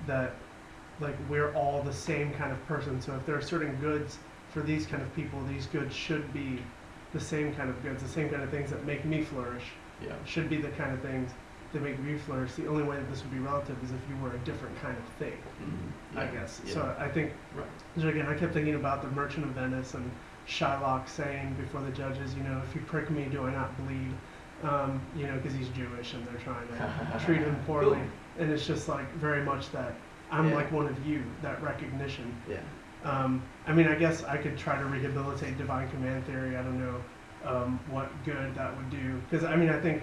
that like we're all the same kind of person. So if there are certain goods for these kind of people, these goods should be the same kind of goods, the same kind of things that make me flourish. Yeah. Should be the kind of things that make me flourish. The only way that this would be relative is if you were a different kind of thing, I guess. Yeah. So I think, so again, I kept thinking about the Merchant of Venice and Shylock saying before the judges, you know, if you prick me, do I not bleed? You know, because he's Jewish and they're trying to treat him poorly. Cool. And it's just like very much that I'm like one of you, that recognition. Yeah. I mean, I guess I could try to rehabilitate divine command theory. I don't know what good that would do. Because I mean, I think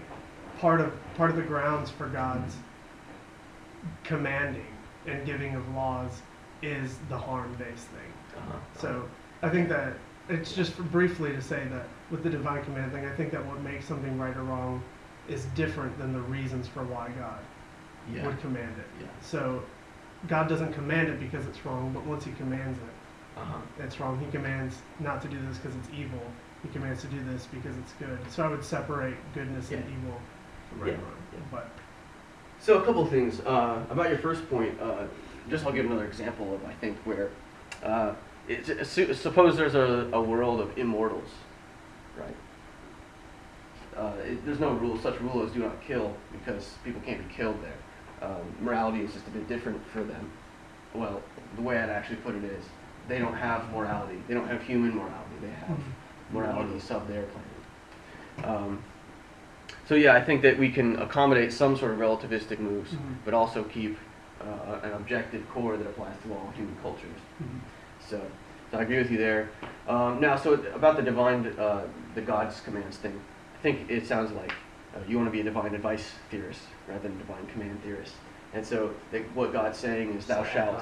part of the grounds for God's commanding and giving of laws is the harm-based thing. So I think that it's just briefly to say that with the divine command thing, I think that what makes something right or wrong is different than the reasons for why God would command it. Yeah. So God doesn't command it because it's wrong, but once he commands it, it's wrong. He commands not to do this because it's evil. He commands to do this because it's good. So I would separate goodness and evil from right and wrong. Yeah. But so a couple of things about your first point. Just I'll give another example of I think where suppose there's a world of immortals, right? There's no rule, such rule as do not kill because people can't be killed there. Morality is just a bit different for them. Well, the way I'd actually put it is they don't have morality. They don't have human morality. They have morality sub their planet. So yeah, I think that we can accommodate some sort of relativistic moves, but also keep an objective core that applies to all human cultures. So I agree with you there. Now, so about the divine, the God's commands thing, I think it sounds like you want to be a divine advice theorist rather than a divine command theorist. And so what God's saying is thou shalt,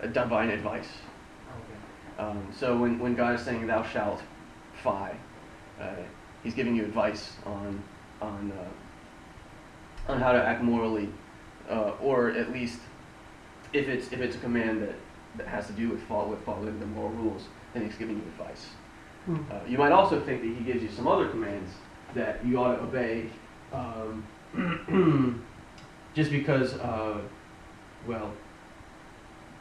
a divine advice. So when God is saying thou shalt phi, he's giving you advice on how to act morally, or at least if it's a command that has to do with following the moral rules, then he's giving you advice. You might also think that he gives you some other commands that you ought to obey, just because, well,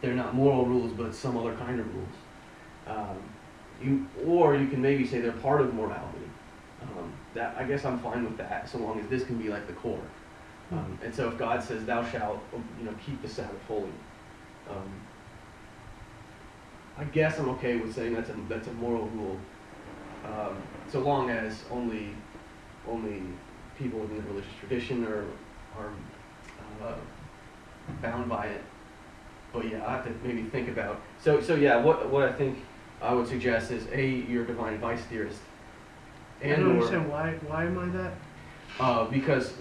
they're not moral rules, but some other kind of rules. Or you can maybe say they're part of morality. That I guess I'm fine with that, so long as this can be like the core. And so if God says, "Thou shalt, keep the Sabbath holy," I guess I'm okay with saying that's a moral rule, so long as only people within the religious tradition are bound by it. But yeah, I have to maybe think about. So yeah, what I think I would suggest is you're a divine advice theorist. I don't understand why am I that? Because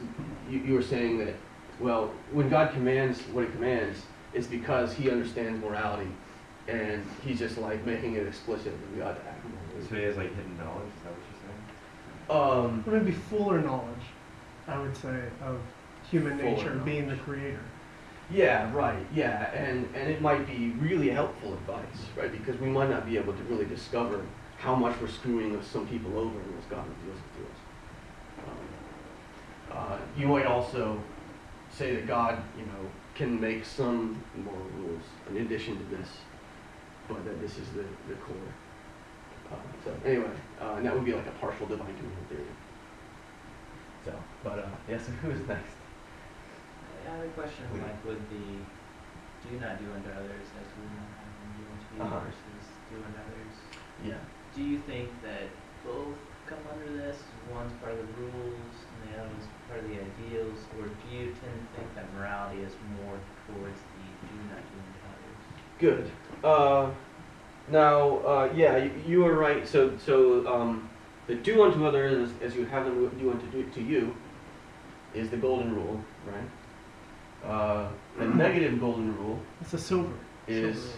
you were saying that, well, when God commands what he commands, it's because he understands morality, and he's just like making it explicit that we ought to act morally. So he has like hidden knowledge, is that what you're saying? Or maybe fuller knowledge, I would say, of human nature being the creator. Yeah, right, yeah, and it might be really helpful advice, right, because we might not be able to really discover how much we're screwing some people over unless God reveals it to us. You might also say that God, can make some moral rules in addition to this, but that this is the core. So anyway, and that would be like a partial divine command theory. So, but yeah, so who's next? I have a question with the do not do unto others as we would not have them do unto you versus do unto others. Yeah. Do you think that both come under this? One's part of the rules and the other one's part of the ideals, or do you tend to think that morality is more towards the do not do unto others? Good. Now, yeah, you are right. So the do unto others as you have them do unto you is the golden rule, right? The negative golden rule It's a silver. is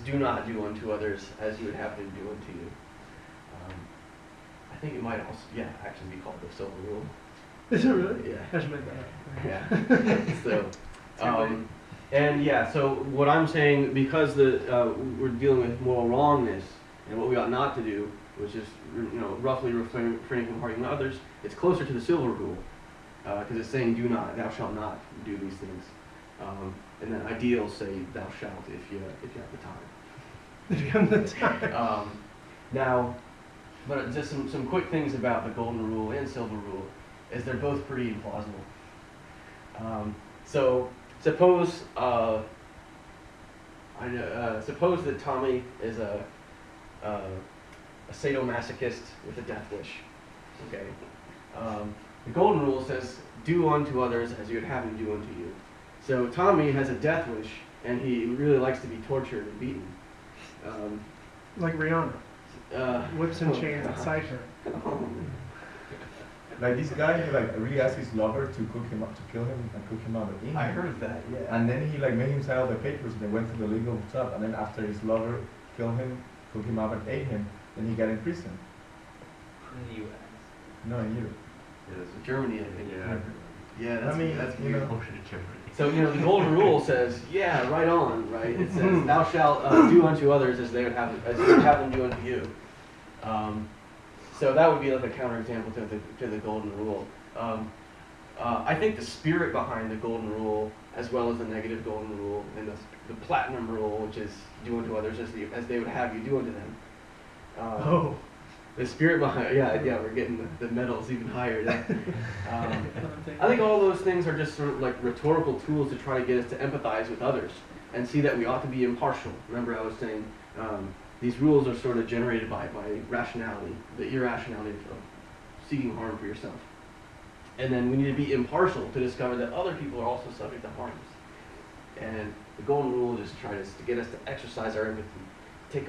do not do unto others as you would have them do unto you. I think it might also, actually be called the silver rule. Is it really? Yeah. I should make that up. Yeah. So, and yeah, so what I'm saying, because we're dealing with moral wrongness and what we ought not to do, which is roughly refraining from harming others, it's closer to the silver rule because it's saying thou shalt not do these things. And then ideals say thou shalt if you have the time. If you have the time. Now, but just some quick things about the golden rule and silver rule is they're both pretty implausible. So suppose suppose that Tommy is a sadomasochist with a death wish. Okay. The golden rule says, "Do unto others as you would have them do unto you." So Tommy has a death wish, and he really likes to be tortured and beaten. Like Rihanna. Whips and chains God. inside her. Like this guy, he like really asked his lover to cook him up, to kill him and cook him out and eat him. I heard of that, yeah. And then he like made him sign all the papers and they went through the legal stuff. And then after his lover killed him, cooked him up and ate him, then he got in prison. In the U.S. No, in Europe. Germany, I think. Yeah. Yeah, that's, I mean, that's you weird. know. So, the golden rule says, yeah, right on, right? It says, thou shalt do unto others as they would have, as you would have them do unto you. So that would be like a counterexample to the golden rule. I think the spirit behind the golden rule, as well as the negative golden rule, and the platinum rule, which is do unto others as they would have you do unto them. Oh. The spirit behind, yeah, we're getting the medals even higher. I think all those things are just sort of like rhetorical tools to try to get us to empathize with others and see that we ought to be impartial. Remember, I was saying these rules are sort of generated by rationality, the irrationality of seeking harm for yourself. And then we need to be impartial to discover that other people are also subject to harms. And the golden rule just tries to get us to exercise our empathy, take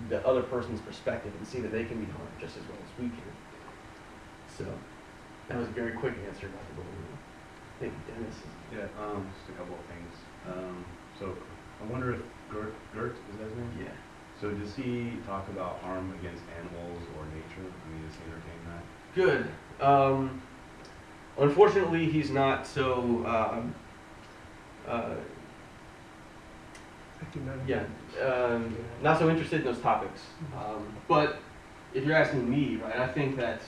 the other person's perspective and see that they can be harmed just as well as we can. So that was a very quick answer about the golden rule. Thank you, Dennis. Yeah, just a couple of things. So I wonder if Gert, is that his name? Yeah. So does he talk about harm against animals or nature? I mean, does he entertain that? Good. Unfortunately, he's not so. Not so interested in those topics. But if you're asking me, right, I think that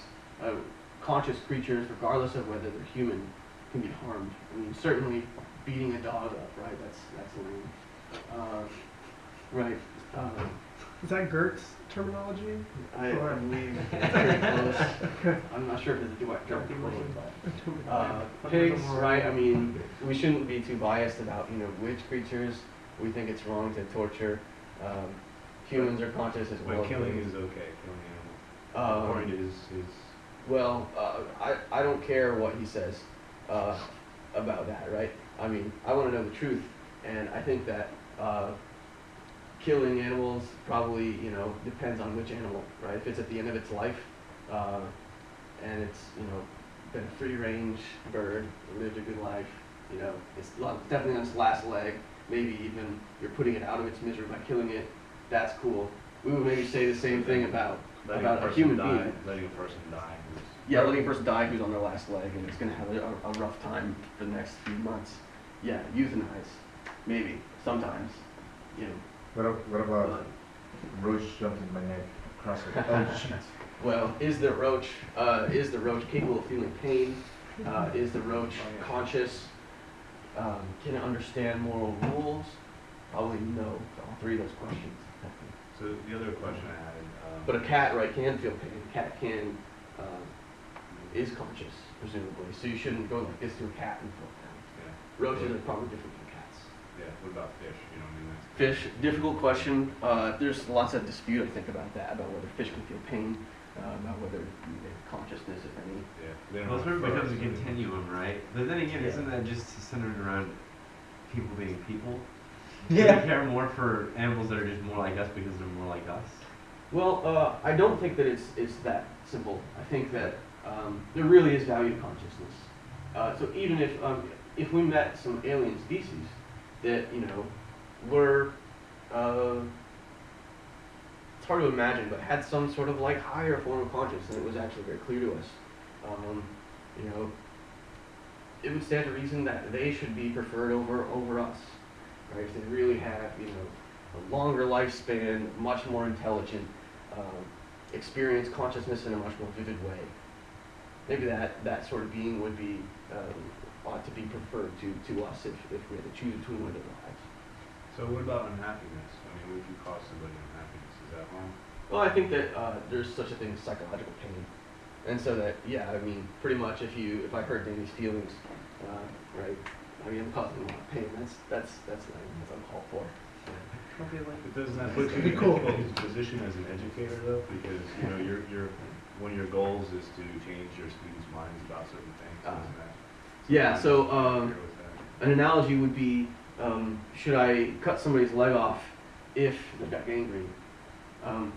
conscious creatures, regardless of whether they're human, can be harmed. I mean, certainly beating a dog up, right? That's lame. Right. Is that Gert's terminology? I believe it's very close. I'm not sure if it's a direct quote, but pigs, right? I mean, we shouldn't be too biased about which creatures we think it's wrong to torture. Humans are conscious as well. But killing is okay. Killing animals. Or it is. Well, I don't care what he says about that, right? I mean, I want to know the truth, and I think that killing animals probably, depends on which animal, right? If it's at the end of its life, and it's, been a free-range bird, lived a good life, it's definitely on its last leg, maybe even you're putting it out of its misery by killing it, that's cool. We would maybe say the same thing about a human being. Letting a person die. Yeah, letting a person die who's on their last leg and it's going to have a rough time for the next few months. Yeah, euthanize, maybe, sometimes, What about roach jumped in my neck across it? Oh shit. Well, is the roach capable of feeling pain? Is the roach conscious? Can it understand moral rules? Probably no to all three of those questions. So the other question I had. But a cat, right, can feel pain. A cat is conscious, presumably. So you shouldn't go like this to a cat and feel pain. Yeah. Roaches are probably different from cats. Yeah. What about fish? Fish, difficult question. There's lots of dispute, I think, about that, about whether fish can feel pain, about whether they have consciousness, if any. Yeah. Well, it sort of becomes a continuum, right? But then again, isn't that just centered around people being people? Yeah. Do we care more for animals that are just more like us because they're more like us? Well, I don't think that it's that simple. I think that there really is value to consciousness. So even if we met some alien species that were it's hard to imagine, but had some sort of like higher form of consciousness, and it was actually very clear to us. It would stand to reason that they should be preferred over us, right? If they really have a longer lifespan, much more intelligent, experience consciousness in a much more vivid way. Maybe that sort of being would be ought to be preferred to us if we had to choose between one of their lives. So what about unhappiness? I mean, what if you cause somebody unhappiness? Is that harm? Well, I think that there's such a thing as psychological pain, and so that I mean, pretty much if I hurt Danny's feelings, right? I mean, I'm causing a lot of pain. That's uncalled for. But doesn't that put you in a Cool. difficult position as an educator though? Because you know one of your goals is to change your students' minds about certain things. Isn't that? Yeah. So Agree with that. an analogy would be, should I cut somebody's leg off if they've got gangrene?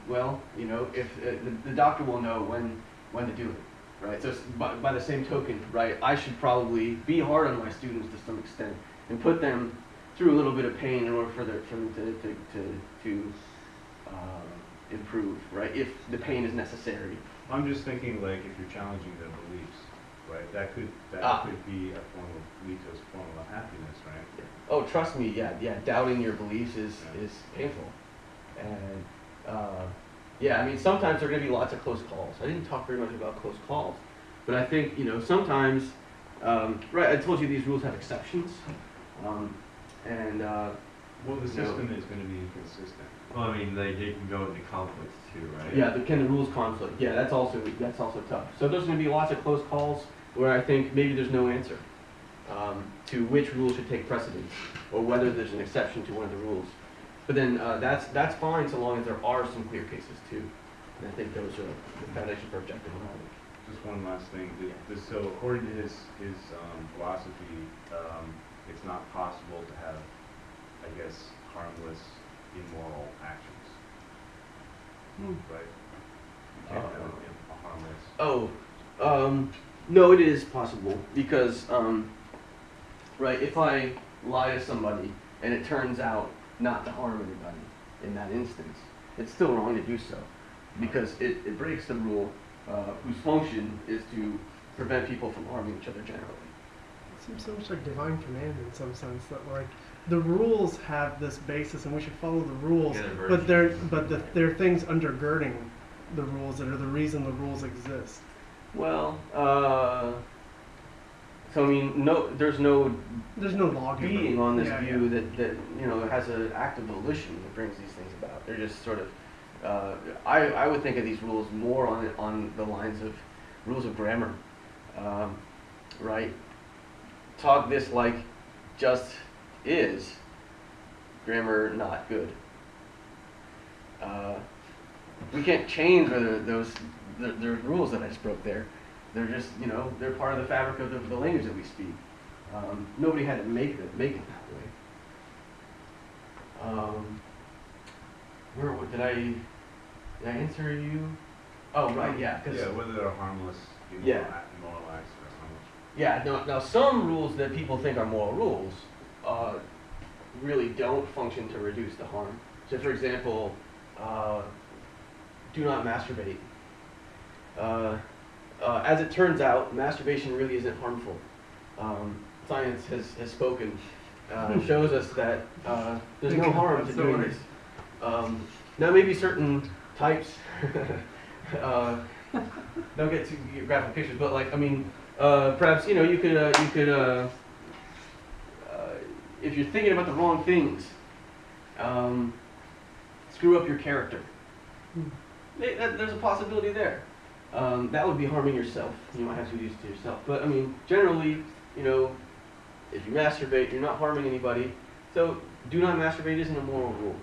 Well, you know, if the doctor will know when to do it, right? So by the same token, right, I should probably be hard on my students to some extent and put them through a little bit of pain in order for them to improve, right? If the pain is necessary. I'm just thinking like if you're challenging their beliefs, right? That could be a form of lead to a form of unhappiness, right? Oh, trust me, yeah. Doubting your beliefs is painful, and I mean sometimes there are going to be lots of close calls. I didn't talk very much about close calls, but I think sometimes, right? I told you these rules have exceptions, and Well, the system is going to be inconsistent. Well, I mean, like, it can go into conflicts too, right? yeah, can the rules conflict? Yeah, that's also tough. So there's going to be lots of close calls where I think maybe there's no answer to which rule should take precedence or whether there's an exception to one of the rules. But then that's fine so long as there are some clear cases too. And I think those are the foundation for objective knowledge. Just one last thing. So according to his philosophy, it's not possible to have, I guess, harmless, immoral actions. Right? You can't have a harmless. No, it is possible because, right, if I lie to somebody and it turns out not to harm anybody in that instance, it's still wrong to do so because it breaks the rule whose function is to prevent people from harming each other generally. It seems so much like divine command in some sense that like the rules have this basis and we should follow the rules, Yeah, but there are things undergirding the rules that are the reason the rules exist. Well, so I mean, there's no law being on this Yeah, view that has an active volition that brings these things about. They're just sort of, I would think of these rules more on the lines of rules of grammar, right? Talk this like just is, grammar not good. We can't change whether the rules that I just broke there. They're just, they're part of the fabric of the language that we speak. Nobody had to make it that way. Did I answer you? Oh, right, yeah. Yeah, whether they're harmless, immoral acts or harmless. Yeah, now some rules that people think are moral rules really don't function to reduce the harm. So for example, do not masturbate. As it turns out, masturbation really isn't harmful. Science has spoken, shows us that there's no harm to doing this. Now maybe certain types, don't get too graphic pictures, but like, I mean, perhaps, you could, if you're thinking about the wrong things, screw up your character. There's a possibility there. That would be harming yourself. You might have to do this to yourself. But I mean, generally, if you masturbate, you're not harming anybody. So do not masturbate isn't a moral rule.